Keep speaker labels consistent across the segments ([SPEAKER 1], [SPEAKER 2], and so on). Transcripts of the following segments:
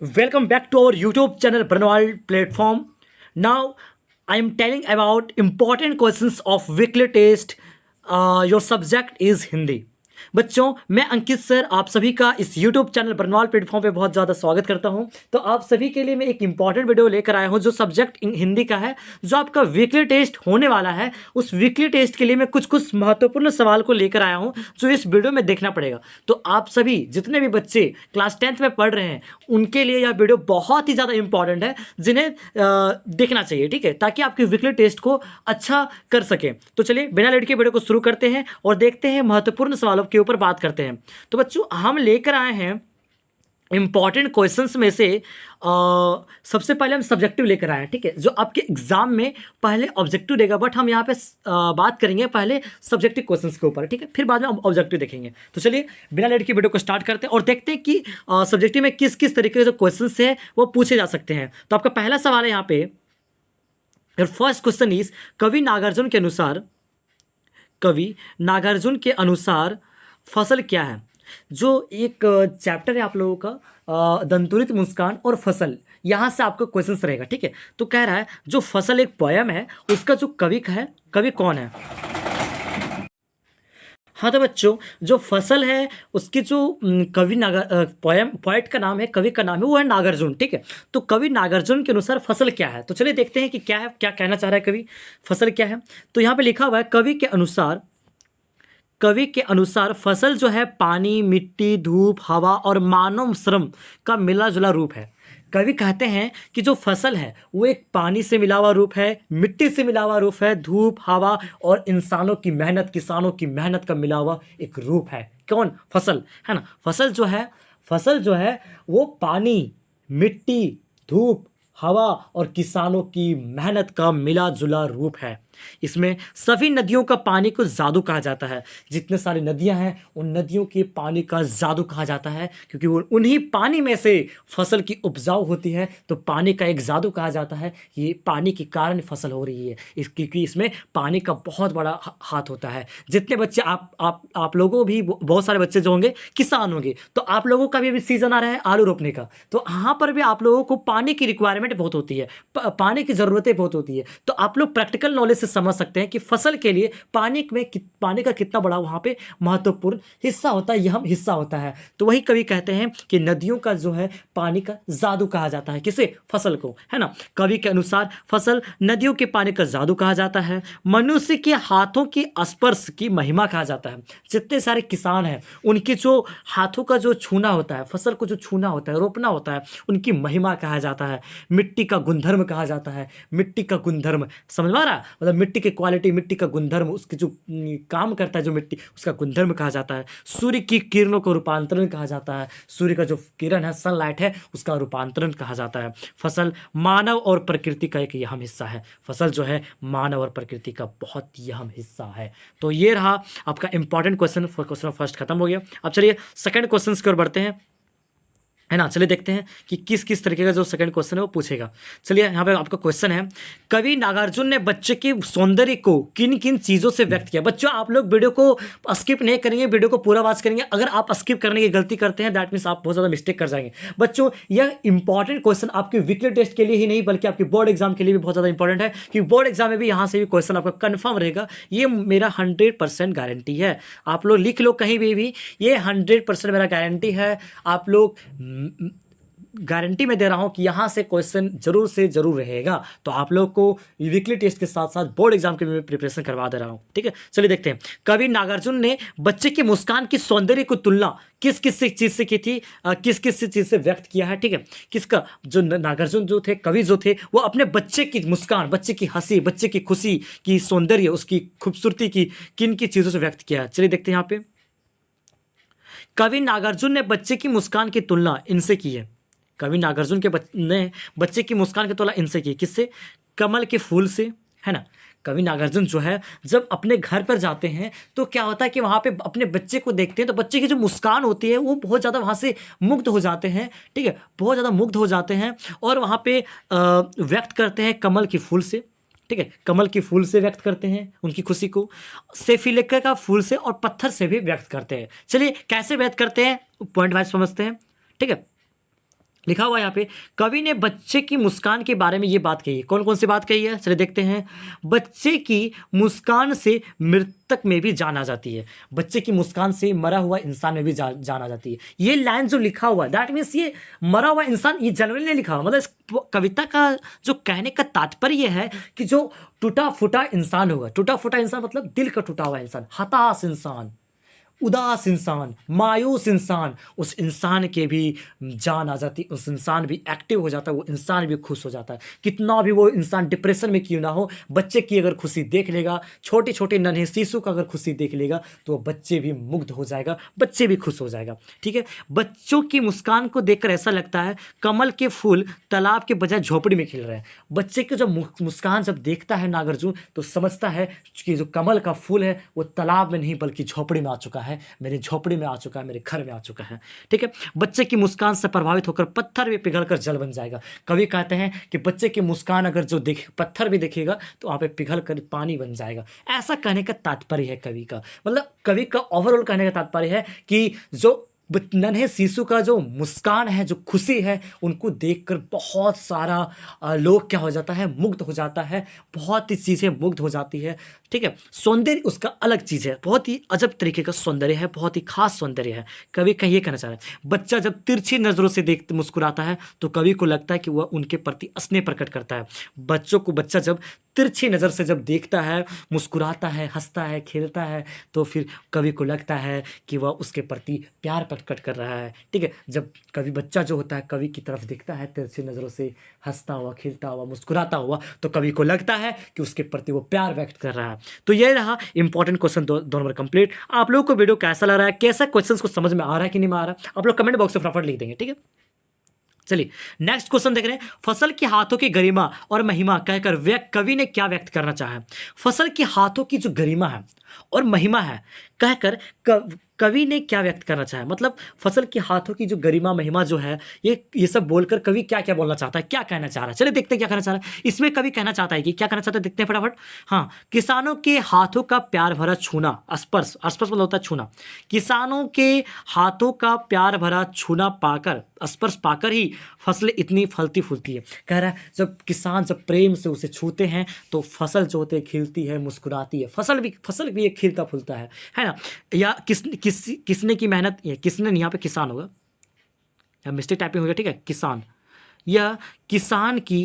[SPEAKER 1] Welcome back to our YouTube channel Barnwal platform. Now I am telling about important questions of weekly test. Your subject is Hindi. बच्चों, मैं अंकित sir आप सभी का इस YouTube channel Barnwal platform पे बहुत ज़्यादा स्वागत करता हूं। तो आप सभी के लिए मैं एक इंपॉर्टेंट वीडियो लेकर आया हूं जो सब्जेक्ट हिंदी का है, जो आपका वीकली टेस्ट होने वाला है। उस वीकली टेस्ट के लिए मैं कुछ महत्वपूर्ण सवाल को लेकर आया हूं जो इस वीडियो में देखना पड़ेगा। तो आप सभी जितने भी बच्चे क्लास 10th में पढ़ रहे हैं उनके लिए यह वीडियो बहुत ही ज़्यादा इंपॉर्टेंट है, जिन्हें देखना चाहिए, ठीक है, ताकि आपके वीकली टेस्ट को अच्छा कर सकें। तो चलिए बिना लेट के वीडियो को शुरू करते हैं और देखते हैं महत्वपूर्ण सवालों के ऊपर बात करते हैं। तो बच्चों हम लेकर आए हैं इंपॉर्टेंट क्वेश्चंस में से सबसे पहले हम सब्जेक्टिव लेकर आए हैं, ठीक है, जो आपके एग्जाम में पहले ऑब्जेक्टिव देगा, बट हम यहाँ पे बात करेंगे पहले सब्जेक्टिव क्वेश्चंस के ऊपर, ठीक है, फिर बाद में हम ऑब्जेक्टिव देखेंगे। तो चलिए बिना लेट के वीडियो को स्टार्ट करते हैं और देखते हैं कि सब्जेक्टिव में किस किस तरीके के जो क्वेश्चंस हैं वो पूछे जा सकते हैं। तो आपका पहला सवाल है यहाँ पे, फर्स्ट क्वेश्चन इज कवि नागार्जुन के अनुसार फसल क्या है। जो एक चैप्टर है आप लोगों का दंतुरित मुस्कान और फसल, यहाँ से आपका क्वेश्चन रहेगा, ठीक है। तो कह रहा है जो फसल एक पोयम है उसका जो कवि कौन है। हाँ तो बच्चों जो फसल है उसकी जो पोएट का नाम है, कवि का नाम है, वो है नागार्जुन, ठीक है। तो कवि नागार्जुन के अनुसार फसल क्या है। तो चलिए देखते हैं कि क्या है, क्या कहना चाह रहा है कवि, फसल क्या है। तो यहाँ पे लिखा हुआ है कवि के अनुसार फसल जो है पानी, मिट्टी, धूप, हवा और मानव श्रम का मिला जुला रूप है। कवि कहते हैं कि जो फसल है वो एक पानी से मिला हुआ रूप है, मिट्टी से मिला हुआ रूप है, धूप, हवा और इंसानों की मेहनत, किसानों की मेहनत का मिला हुआ एक रूप है। कौन? फसल, है ना। फसल जो है वो पानी, मिट्टी, धूप, हवा और किसानों की मेहनत का मिला जुला रूप है। इसमें सभी नदियों का पानी को जादू कहा जाता है। जितने सारी नदियां हैं उन नदियों के पानी का जादू कहा जाता है, क्योंकि वो उन्हीं पानी में से फसल की उपजाऊ होती है। तो पानी का एक जादू कहा जाता है, ये पानी के कारण फसल हो रही है, क्योंकि इसमें पानी का बहुत बड़ा हाथ होता है। जितने बच्चे आप लोगों भी बहुत सारे बच्चे जो होंगे किसान होंगे, तो आप लोगों का भी अभी सीजन आ रहा है आलू रोपने का, तो यहाँ पर भी आप लोगों को पानी की रिक्वायरमेंट बहुत होती है, पानी की ज़रूरतें बहुत होती है। तो आप लोग प्रैक्टिकल नॉलेज से समझ सकते हैं कि फसल के लिए पानी का कितना बड़ा वहाँ पे महत्वपूर्ण हिस्सा होता है, अहम हिस्सा होता है। तो वही कवि कहते हैं कि नदियों का जो है पानी का जादू कहा जाता है। किसे? फसल को, है ना। कवि के अनुसार फसल नदियों के पानी का जादू कहा जाता है, मनुष्य के हाथों के स्पर्श की महिमा कहा जाता है। जितने सारे किसान हैं उनके जो हाथों का जो छूना होता है, फसल को जो छूना होता है, रोपना होता है, उनकी महिमा कहा जाता है। मिट्टी का गुणधर्म कहा जाता है। मिट्टी का गुणधर्म समझ में आ रहा है, मतलब मिट्टी की क्वालिटी, मिट्टी का गुणधर्म, उसके जो काम करता है जो मिट्टी, उसका गुणधर्म कहा जाता है। सूर्य की किरणों को रूपांतरण कहा जाता है। सूर्य का जो किरण है, सनलाइट है, उसका रूपांतरण कहा जाता है। फसल मानव और प्रकृति का एक अहम हिस्सा है। फसल जो है मानव और प्रकृति का बहुत ही अहम हिस्सा है। तो ये रहा आपका इंपॉर्टेंट क्वेश्चन फर्स्ट खत्म हो गया। अब चलिए सेकंड क्वेश्चन की ओर बढ़ते हैं, है ना। चलिए देखते हैं कि किस किस तरीके का जो सेकंड क्वेश्चन है वो पूछेगा। चलिए यहाँ पे आपका क्वेश्चन है, कवि नागार्जुन ने बच्चे के सौंदर्य को किन किन चीज़ों से व्यक्त किया। बच्चों आप लोग वीडियो को स्किप नहीं करेंगे, वीडियो को पूरा वॉच करेंगे। अगर आप स्किप करने की गलती करते हैं दैट मीन्स आप बहुत ज़्यादा मिस्टेक कर जाएंगे। बच्चों यह इंपॉर्टेंट क्वेश्चन आपके वीकली टेस्ट के लिए ही नहीं बल्कि आपके बोर्ड एग्जाम के लिए भी बहुत ज़्यादा इंपॉर्टेंट है, क्योंकि बोर्ड एग्जाम में भी यहाँ से भी क्वेश्चन आपका कन्फर्म रहेगा। ये मेरा 100% गारंटी है। आप लोग लिख लो कहीं भी ये 100% मेरा गारंटी है। आप लोग गारंटी में दे रहा हूं कि यहां से क्वेश्चन जरूर से जरूर रहेगा। तो आप लोग को वीकली टेस्ट के साथ साथ बोर्ड एग्जाम के भी प्रिपरेशन करवा दे रहा हूं, ठीक है। चलिए देखते हैं, कवि नागार्जुन ने बच्चे की मुस्कान की सौंदर्य को तुलना किस किस चीज से की थी, किस किस चीज से व्यक्त किया है, ठीक है। किसका? जो नागार्जुन जो थे, कवि जो थे, वो अपने बच्चे की मुस्कान, बच्चे की हंसी, बच्चे की खुशी की सौंदर्य, उसकी खूबसूरती की किन की चीजों से व्यक्त किया है। चलिए देखते हैं, यहाँ पे कवि नागार्जुन ने बच्चे की मुस्कान की तुलना इनसे की है। कवि नागार्जुन ने बच्चे की मुस्कान की तुलना इनसे की, किससे? कमल के फूल से, है ना। कवि नागार्जुन जो है जब अपने घर पर जाते हैं तो क्या होता है कि वहाँ पे अपने बच्चे को देखते हैं तो बच्चे की जो मुस्कान होती है वो बहुत ज़्यादा वहाँ से मुग्ध हो जाते हैं, ठीक है, बहुत ज़्यादा मुग्ध हो जाते हैं और वहाँ पे व्यक्त करते हैं कमल के फूल से, ठीक है, कमल के फूल से व्यक्त करते हैं उनकी खुशी को, सेफिलिका का फूल से और पत्थर से भी व्यक्त करते हैं। चलिए कैसे व्यक्त करते हैं पॉइंट वाइज समझते हैं, ठीक है। लिखा हुआ है यहाँ पे, कवि ने बच्चे की मुस्कान के बारे में ये बात कही है। कौन कौन सी बात कही है, चलिए देखते हैं। बच्चे की मुस्कान से मृतक में भी जान आ जाती है। बच्चे की मुस्कान से मरा हुआ इंसान में भी जान आ जाती है। ये लाइन जो लिखा हुआ है, दैट मीन्स ये मरा हुआ इंसान ये जनरली नहीं लिखा हुआ, मतलब इस कविता का जो कहने का तात्पर्य है कि जो टूटा फूटा इंसान होगा, टूटा फूटा इंसान मतलब दिल का टूटा हुआ इंसान, हताश इंसान, उदास इंसान, मायूस इंसान, उस इंसान के भी जान आ जाती, उस इंसान भी एक्टिव हो जाता है, वो इंसान भी खुश हो जाता है। कितना भी वो इंसान डिप्रेशन में क्यों ना हो, बच्चे की अगर खुशी देख लेगा, छोटे छोटे नन्हे शिशु का अगर खुशी देख लेगा, तो बच्चे भी मुग्ध हो जाएगा, बच्चे भी खुश हो जाएगा। ठीक है, बच्चों की मुस्कान को देखकर ऐसा लगता है कमल के फूल तालाब के बजाय झोपड़ी में खिल रहे हैं। बच्चे की जब मुस्कान जब देखता है नागार्जुन, तो समझता है कि जो कमल का फूल है वो तालाब में नहीं बल्कि झोपड़ी में आ चुका है, मेरी झोपड़ी में आ चुका है, मेरे घर में आ चुका है। ठीक है, बच्चे की मुस्कान से प्रभावित होकर पत्थर भी पिघलकर जल बन जाएगा। कवि कहते हैं कि बच्चे की मुस्कान अगर जो देखे, पत्थर भी देखेगा तो वहाँ पे पिघल कर पानी बन जाएगा। ऐसा कहने का तात्पर्य है कवि का, मतलब कवि का ओवरऑल कहने का तात्पर्य है कि जो नन्हे शिशु का जो मुस्कान है, जो खुशी है, उनको देखकर बहुत सारा लोग क्या हो जाता है, मुग्ध हो जाता है, बहुत ही चीज़ें मुग्ध हो जाती है। ठीक है, सौंदर्य उसका अलग चीज़ है, बहुत ही अजब तरीके का सौंदर्य है, बहुत ही खास सौंदर्य है। कवि का ये कहना चाह रहा है, बच्चा जब तिरछी नज़रों से देख मुस्कुराता है तो कवि को लगता है कि वह उनके प्रति स्नेह प्रकट करता है। बच्चों को बच्चा जब तिरछी नज़र से जब देखता है, मुस्कुराता है, हंसता है, खेलता है, तो फिर कवि को लगता है कि वह उसके प्रति प्यार प्रकट कर रहा है। ठीक है, जब कवि बच्चा जो होता है कवि की तरफ देखता है तिरछी नज़रों से, हंसता हुआ, खेलता हुआ, मुस्कुराता हुआ, तो कवि को लगता है कि उसके प्रति वो प्यार व्यक्त कर रहा है। तो ये रहा इंपॉर्टेंट क्वेश्चन, दो नंबर कंप्लीट। आप लोगों को वीडियो कैसा लग रहा है, कैसा क्वेश्चन को समझ में आ रहा है कि नहीं आ रहा है, आप लोग कमेंट बॉक्स में फटाफट लिख देंगे। ठीक है, चलिए नेक्स्ट क्वेश्चन देख रहे हैं। फसल के हाथों की गरिमा और महिमा कहकर कवि ने क्या व्यक्त करना चाहा है। फसल के हाथों की जो गरिमा है और महिमा है कहकर कवि ने क्या व्यक्त करना चाहा है, मतलब फसल के हाथों की जो गरिमा महिमा जो है, ये सब बोलकर कवि क्या क्या बोलना चाहता है, क्या कहना चाह रहा है। चलिए देखते हैं क्या कहना चाह रहा है। इसमें कवि कहना चाहता है कि क्या कहना चाहता है, देखते हैं फटाफट। हाँ, किसानों के हाथों का प्यार भरा छूना, स्पर्श, स्पर्श मतलब होता है छूना। किसानों के हाथों का प्यार भरा छूना पाकर, स्पर्श पाकर ही फसलें इतनी फलती फूलती है। कह रहा है जब किसान जब प्रेम से उसे छूते हैं तो फसल जो होती है खिलती है, मुस्कुराती है, फसल भी एक खिलता फूलता है ना। या किसने की मेहनत, किसने यहाँ पे किसान होगा या मिस्टेक टाइपिंग हो गया। ठीक है, किसान, यह किसान की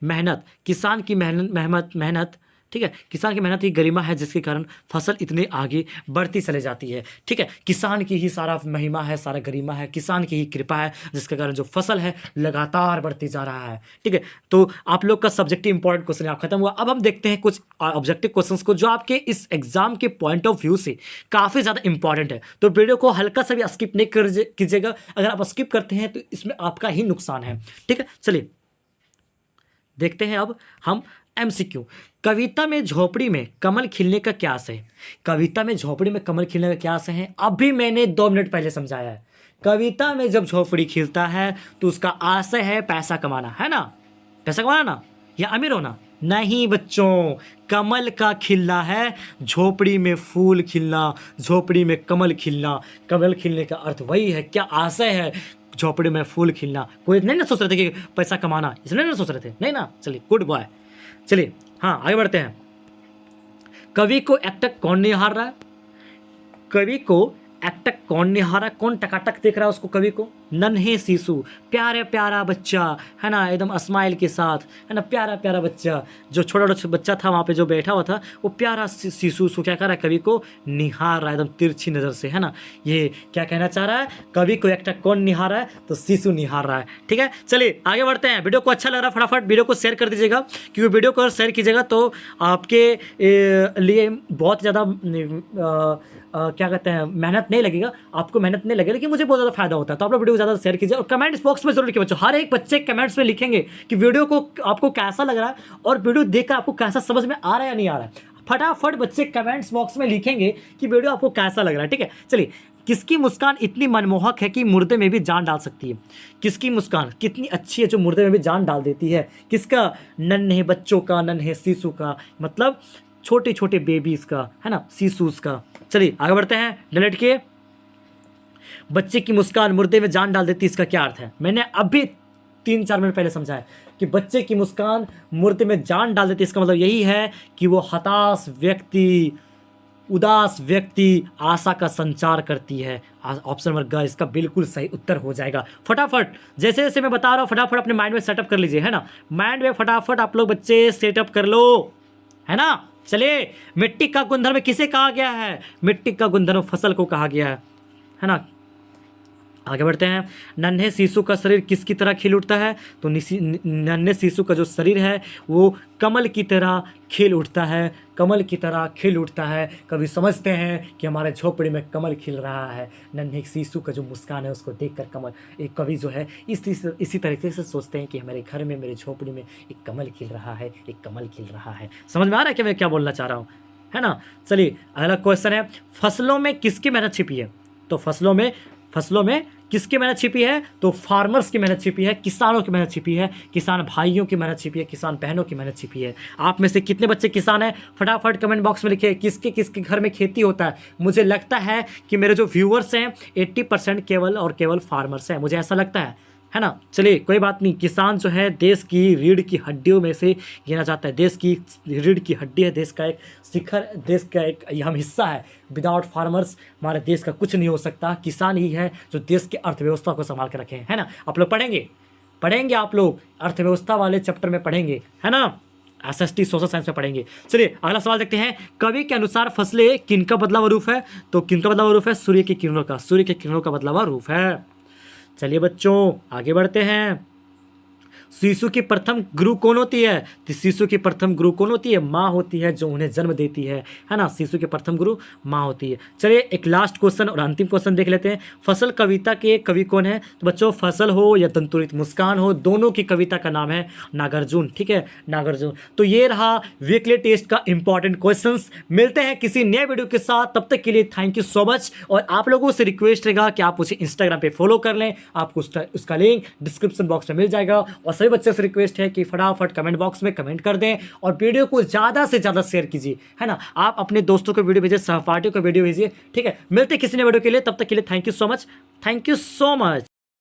[SPEAKER 1] मेहनत, किसान की मेहनत, ठीक है, किसान की मेहनत ही गरिमा है जिसके कारण फसल इतने आगे बढ़ती चले जाती है। ठीक है, किसान की ही सारा महिमा है, सारा गरिमा है, किसान की ही कृपा है जिसके कारण जो फसल है लगातार बढ़ती जा रहा है। ठीक है, तो आप लोग का सब्जेक्टिव इंपॉर्टेंट क्वेश्चन यहाँ खत्म हुआ। अब हम देखते हैं कुछ ऑब्जेक्टिव क्वेश्चंस को जो आपके इस एग्जाम के पॉइंट ऑफ व्यू से काफ़ी ज़्यादा इंपॉर्टेंट है। तो वीडियो को हल्का सा भी स्किप नहीं कीजिएगा, अगर आप स्किप करते हैं तो इसमें आपका ही नुकसान है। ठीक है, चलिए देखते हैं अब हम एमसीक्यू। कविता में झोपड़ी में कमल खिलने का क्या आशय है। कविता में झोपड़ी में कमल खिलने का क्या आशय है, अभी मैंने 2 मिनट पहले समझाया है। कविता में जब झोपड़ी खिलता है तो उसका आशय है पैसा कमाना, है ना, पैसा कमाना ना, या अमीर होना। नहीं बच्चों, कमल का खिलना है, झोपड़ी में फूल खिलना, झोपड़ी में कमल खिलना। कमल खिलने का अर्थ वही है, क्या आशय है, झोपड़ी में फूल खिलना। कोई नहीं ना सोच रहे थे कि पैसा कमाना, इसलिए ना सोच रहे थे, नहीं ना। चलिए गुड बॉय, चलिए हाँ आगे बढ़ते हैं। कवि को एकटक कौन निहार रहा है, कवि को एकटक कौन निहार रहा है, कौन टकाटक देख रहा है उसको, कवि को नन्हे शिशु, प्यारे प्यारा बच्चा, है ना, एकदम स्माइल के साथ, है ना, प्यारा प्यारा बच्चा, जो छोटा बच्चा था वहाँ पे जो बैठा हुआ था, वो प्यारा शिशु उसको क्या कर रहा है, कवि को निहार रहा है एकदम तिरछी नज़र से, है ना। ये क्या कहना चाह रहा है, कवि को एकटक कौन निहार रहा है, तो शिशु निहार रहा है। ठीक है, चलिए आगे बढ़ते हैं। वीडियो को अच्छा लग रहा है फटाफट वीडियो को शेयर कर दीजिएगा, क्योंकि वीडियो को अगर शेयर कीजिएगा तो आपके लिए बहुत ज़्यादा क्या कहते हैं, मेहनत नहीं लगेगा, आपको मेहनत नहीं लगेगा, लेकिन मुझे बहुत ज़्यादा फायदा होता है। तो आप लोग वीडियो को ज़्यादा शेयर कीजिए और कमेंट्स बॉक्स में जरूर लिखिए बच्चों। हर एक बच्चे कमेंट्स में लिखेंगे कि वीडियो को आपको कैसा लग रहा है और वीडियो देखकर आपको कैसा समझ में आ रहा है या नहीं आ रहा है। फटाफट बच्चे कमेंट्स बॉक्स में लिखेंगे कि वीडियो आपको कैसा लग रहा है। ठीक है, चलिए किसकी मुस्कान इतनी मनमोहक है कि मुर्दे में भी जान डाल सकती है। किसकी मुस्कान कितनी अच्छी है जो मुर्दे में भी जान डाल देती है। किसका, नन्हे बच्चों का, नन्हे शिशु का, मतलब छोटे छोटे बेबीज का, है ना, शिशुस का। चलिए आगे बढ़ते हैं, डिलीट किए। बच्चे की मुस्कान मुर्दे में जान डाल देती, इसका क्या अर्थ है? मैंने अभी 3-4 मिनट पहले समझा है कि बच्चे की मुस्कान मुर्दे में जान डाल देती, इसका मतलब यही है कि वो हताश व्यक्ति, उदास व्यक्ति आशा का संचार करती है। ऑप्शन नंबर ग इसका बिल्कुल सही उत्तर हो जाएगा। फटाफट जैसे जैसे मैं बता रहा हूँ फटाफट अपने माइंड में सेटअप कर लीजिए, है ना। माइंड में फटाफट आप लोग बच्चे सेटअप कर लो, है ना। चलिए, मिट्टी का गुणधर्म किसे कहा गया है? मिट्टी का गुणधर्म फसल को कहा गया है ना। आगे बढ़ते हैं। नन्हे शिशु का शरीर किसकी तरह खिल उठता है? तो नन्हे शिशु का जो शरीर है वो कमल की तरह खिल उठता है, कमल की तरह खिल उठता है। कभी समझते हैं कि हमारे झोपड़ी में कमल खिल रहा है, नन्हे शिशु का जो मुस्कान है उसको देखकर कमल, एक कवि जो है इसी तरीके से सोचते हैं कि हमारे घर में, मेरे झोपड़ी में एक कमल खिल रहा है, एक कमल खिल रहा है। समझ में आ रहा है कि मैं क्या बोलना चाह रहा हूँ, है ना। चलिए अगला क्वेश्चन है, फसलों में किसकी मेहनत छिपी है? तो फसलों में किसकी मेहनत छिपी है? तो फार्मर्स की मेहनत छिपी है, किसानों की मेहनत छिपी है, किसान भाइयों की मेहनत छिपी है, किसान बहनों की मेहनत छिपी है। आप में से कितने बच्चे किसान हैं? फटाफट कमेंट बॉक्स में लिखिए किसके किसके घर में खेती होता है। मुझे लगता है कि मेरे जो व्यूअर्स हैं 80% केवल फार्मर्स हैं, मुझे ऐसा लगता है ना। चलिए कोई बात नहीं, किसान जो है देश की रीढ़ की हड्डियों में से गिना जाता है, देश की रीढ़ की हड्डी है, देश का एक शिखर, देश का एक अहम हिस्सा है। विदाउट फार्मर्स हमारे देश का कुछ नहीं हो सकता। किसान ही है जो देश की अर्थव्यवस्था को संभाल कर रखे हैं, है ना। आप लोग पढ़ेंगे आप लोग अर्थव्यवस्था वाले चैप्टर में पढ़ेंगे, है ना, SST सोशल साइंस में पढ़ेंगे। चलिए अगला सवाल देखते हैं। कवि के अनुसार फसलें किनका बदला हुआ रूप है? तो किनका बदला हुआ रूप है? सूर्य की किरणों का, सूर्य की किरणों का बदला हुआ रूप है। चलिए बच्चों आगे बढ़ते हैं। शिशु की प्रथम गुरु कौन होती है? तो शिशु की प्रथम गुरु कौन होती है? माँ होती है जो उन्हें जन्म देती है ना। शिशु की प्रथम गुरु माँ होती है। चलिए एक लास्ट क्वेश्चन और अंतिम क्वेश्चन देख लेते हैं। फसल कविता के कवि कौन है? तो बच्चों फसल हो या दंतुरित मुस्कान हो, दोनों की कविता का नाम है नागार्जुन, ठीक है, नागार्जुन। तो ये रहा वीकली टेस्ट का इंपॉर्टेंट क्वेश्चन। मिलते हैं किसी नए वीडियो के साथ, तब तक के लिए थैंक यू सो मच। और आप लोगों से रिक्वेस्ट रहेगा कि आप उसे इंस्टाग्राम पे फॉलो कर लें, आपको उसका लिंक डिस्क्रिप्शन बॉक्स में मिल जाएगा। और सभी बच्चे से रिक्वेस्ट है कि फटाफट कमेंट बॉक्स में कमेंट कर दें और वीडियो को ज़्यादा से ज़्यादा शेयर कीजिए, है ना। आप अपने दोस्तों को वीडियो भेजिए, सहपाठियों को वीडियो भेजिए, ठीक है। मिलते किसी नए वीडियो के लिए, तब तक के लिए thank you so much, thank you so much.